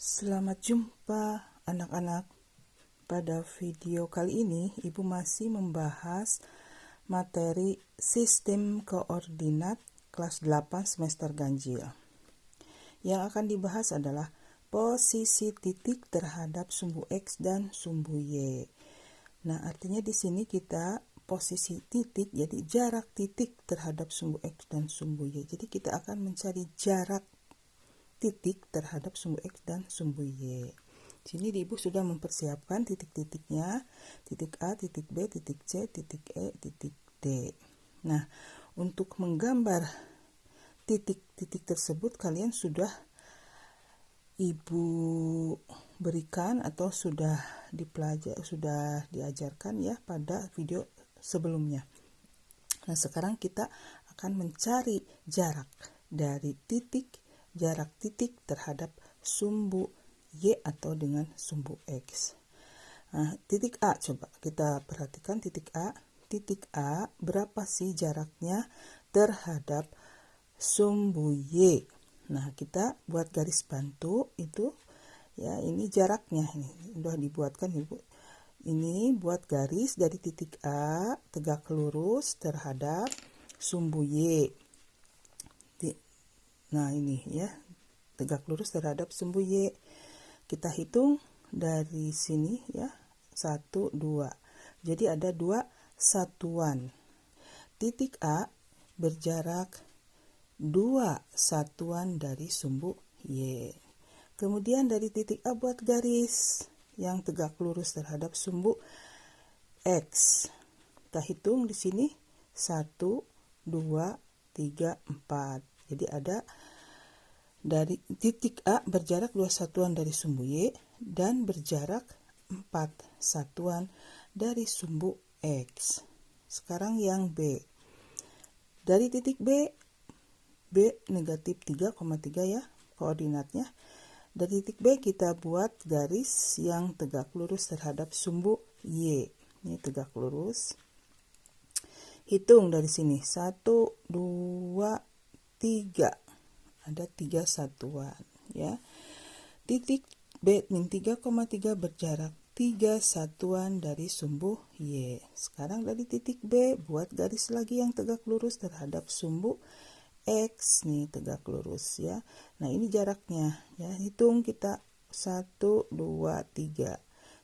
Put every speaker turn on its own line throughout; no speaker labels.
Selamat jumpa anak-anak. Pada video kali ini Ibu masih membahas materi sistem koordinat kelas 8 semester ganjil. Yang akan dibahas adalah posisi titik terhadap sumbu X dan sumbu Y. Nah, artinya di sini kita posisi titik, jadi jarak titik terhadap sumbu X dan sumbu Y. Jadi kita akan mencari jarak titik terhadap sumbu X dan sumbu Y. Sini Ibu sudah mempersiapkan titik-titiknya, titik A, titik B, titik C, titik E, titik D. Nah, untuk menggambar titik-titik tersebut kalian sudah Ibu berikan atau sudah diajarkan ya pada video sebelumnya. Nah, sekarang kita akan mencari jarak dari jarak titik terhadap sumbu Y atau dengan sumbu X. Nah, titik A, coba kita perhatikan titik A. Titik A, berapa sih jaraknya terhadap sumbu Y? Nah, kita buat garis bantu itu ya, ini jaraknya, ini sudah dibuatkan Ibu. Ini buat garis dari titik A tegak lurus terhadap sumbu Y. Nah, ini ya, tegak lurus terhadap sumbu Y. Kita hitung dari sini ya, 1, 2. Jadi ada 2 satuan. Titik A berjarak 2 satuan dari sumbu Y. Kemudian dari titik A buat garis yang tegak lurus terhadap sumbu X. Kita hitung di sini 1, 2, 3, 4. Jadi ada dari titik A berjarak 2 satuan dari sumbu Y dan berjarak 4 satuan dari sumbu X. Sekarang yang B. Dari titik B negatif 3,3 ya koordinatnya. Dari titik B kita buat garis yang tegak lurus terhadap sumbu Y. Ini tegak lurus. Hitung dari sini 1, 2, 3. Ada 3 satuan ya. Titik B min 3,3 berjarak 3 satuan dari sumbu Y. Sekarang dari titik B buat garis lagi yang tegak lurus terhadap sumbu X, nih tegak lurus ya. Nah, ini jaraknya ya. Hitung kita 1, 2, 3.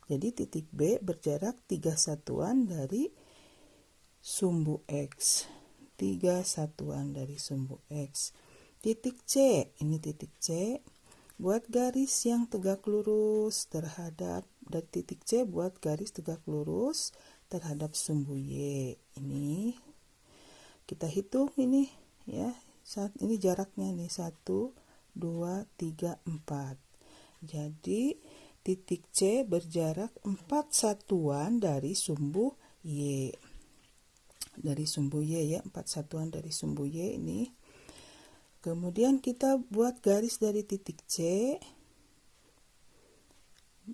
Jadi titik B berjarak 3 satuan dari sumbu X. 3 satuan dari sumbu X. Titik C, ini titik C, buat garis yang tegak lurus terhadap, dari titik C buat garis tegak lurus terhadap sumbu Y. Ini kita hitung ini ya, saat ini jaraknya nih 1, 2, 3, 4. Jadi titik C berjarak 4 satuan dari sumbu Y. Dari sumbu Y ya, 4 satuan dari sumbu Y ini. Kemudian kita buat garis dari titik C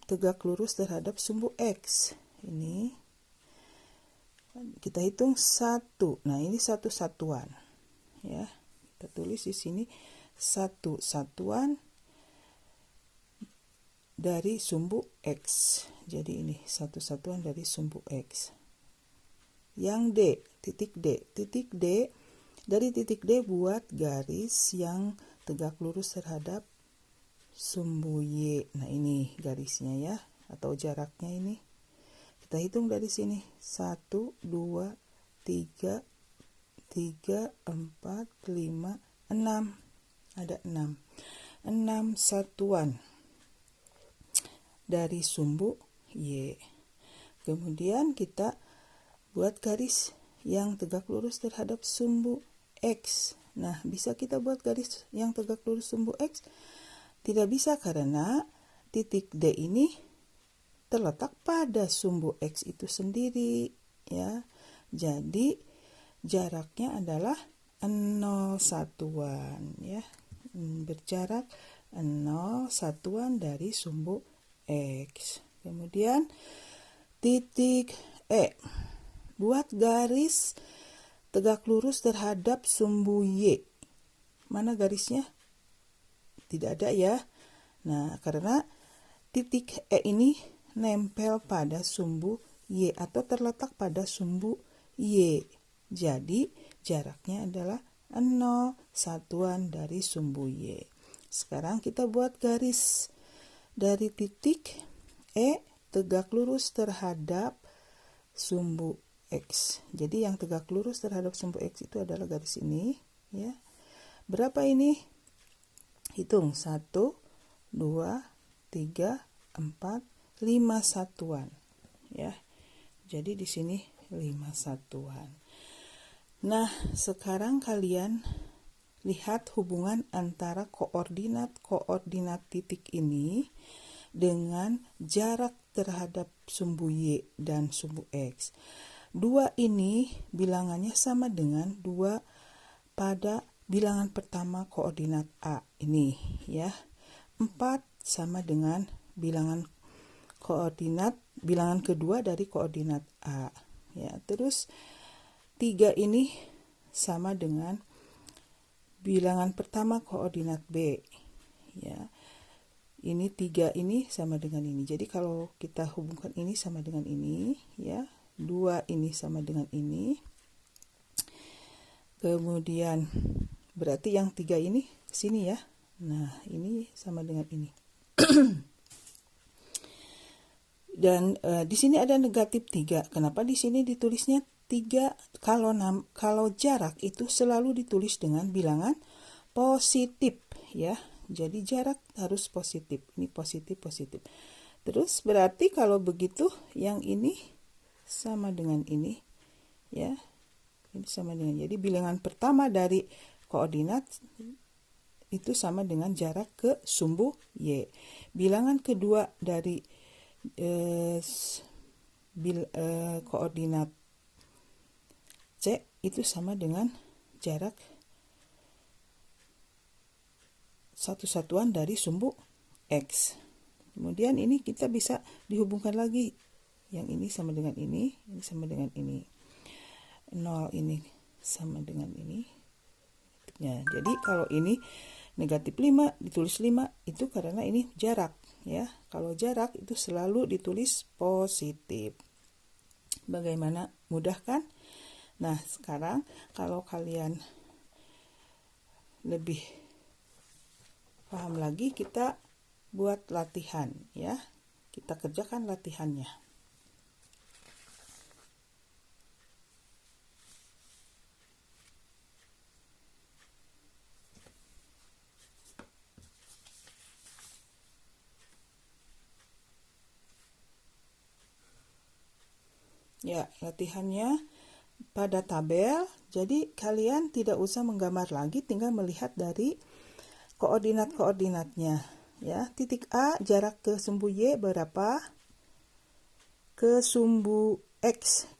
tegak lurus terhadap sumbu X. Ini kita hitung 1. Nah, ini 1 satuan. Ya. Kita tulis di sini 1 satuan dari sumbu X. Jadi ini 1 satuan dari sumbu X. Yang D, titik D. Titik D, dari titik D buat garis yang tegak lurus terhadap sumbu Y. Nah, ini garisnya ya, atau jaraknya ini. Kita hitung dari sini 1, 2, 3, 4, 5, 6. Ada 6. 6 satuan dari sumbu Y. Kemudian kita buat garis yang tegak lurus terhadap sumbu X. Nah, bisa kita buat garis yang tegak lurus sumbu X? Tidak bisa karena titik D ini terletak pada sumbu X itu sendiri ya. Jadi jaraknya adalah 0 satuan ya. Berjarak 0 satuan dari sumbu X. Kemudian titik E. Buat garis tegak lurus terhadap sumbu Y. Mana garisnya? Tidak ada ya. Nah, karena titik E ini nempel pada sumbu Y atau terletak pada sumbu Y. Jadi, jaraknya adalah 0, satuan dari sumbu Y. Sekarang kita buat garis dari titik E tegak lurus terhadap sumbu X. Jadi yang tegak lurus terhadap sumbu X itu adalah garis ini, ya. Berapa ini? Hitung 1, 2, 3, 4, 5 satuan, ya. Jadi di sini 5 satuan. Nah, sekarang kalian lihat hubungan antara koordinat titik ini dengan jarak terhadap sumbu Y dan sumbu X. 2 ini bilangannya sama dengan 2 pada bilangan pertama koordinat A ini, ya. 4 sama dengan bilangan kedua dari koordinat A, ya. Terus 3 ini sama dengan bilangan pertama koordinat B, ya. Ini 3 ini sama dengan ini. Jadi kalau kita hubungkan ini sama dengan ini, ya. 2 ini sama dengan ini. Kemudian berarti yang 3 ini ke sini, ya. Nah, ini sama dengan ini. Dan di sini ada negatif 3. Kenapa di sini ditulisnya 3? Kalau jarak itu selalu ditulis dengan bilangan positif, ya. Jadi jarak harus positif. Ini positif. Terus berarti kalau begitu yang ini sama dengan ini, ya. Ini sama dengan, jadi bilangan pertama dari koordinat itu sama dengan jarak ke sumbu Y. Bilangan kedua dari koordinat C itu sama dengan jarak satu satuan dari sumbu X. Kemudian ini kita bisa dihubungkan lagi. Yang ini sama dengan ini sama dengan ini. 0 ini sama dengan ini. Ya, jadi kalau ini negatif 5 ditulis 5 itu karena ini jarak, ya. Kalau jarak itu selalu ditulis positif. Bagaimana? Mudah kan? Nah, sekarang kalau kalian lebih paham lagi, kita buat latihan, ya. Kita kerjakan latihannya. Ya, latihannya pada tabel. Jadi kalian tidak usah menggambar lagi, tinggal melihat dari koordinat-koordinatnya, ya. Titik A jarak ke sumbu Y berapa? Ke sumbu X,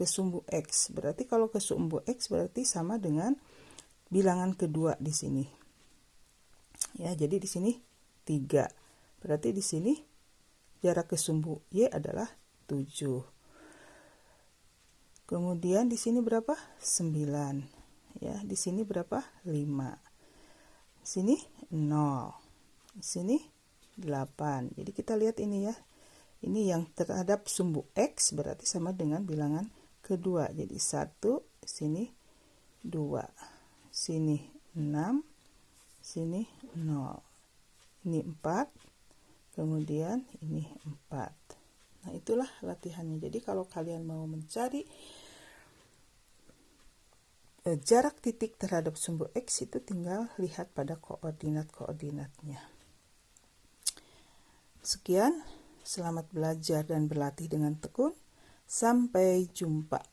Berarti kalau ke sumbu X berarti sama dengan bilangan kedua di sini. Ya, jadi di sini 3. Berarti di sini jarak ke sumbu Y adalah 7. Kemudian di sini berapa? 9. Ya, di sini berapa? 5. Di sini 0. Di sini 8. Jadi kita lihat ini, ya. Ini yang terhadap sumbu X berarti sama dengan bilangan kedua. Jadi 1, sini 2. Sini 6, sini 0. Ini 4. Kemudian ini 4. Nah, itulah latihannya. Jadi kalau kalian mau mencari jarak titik terhadap sumbu X itu tinggal lihat pada koordinat-koordinatnya. Sekian, selamat belajar dan berlatih dengan tekun. Sampai jumpa.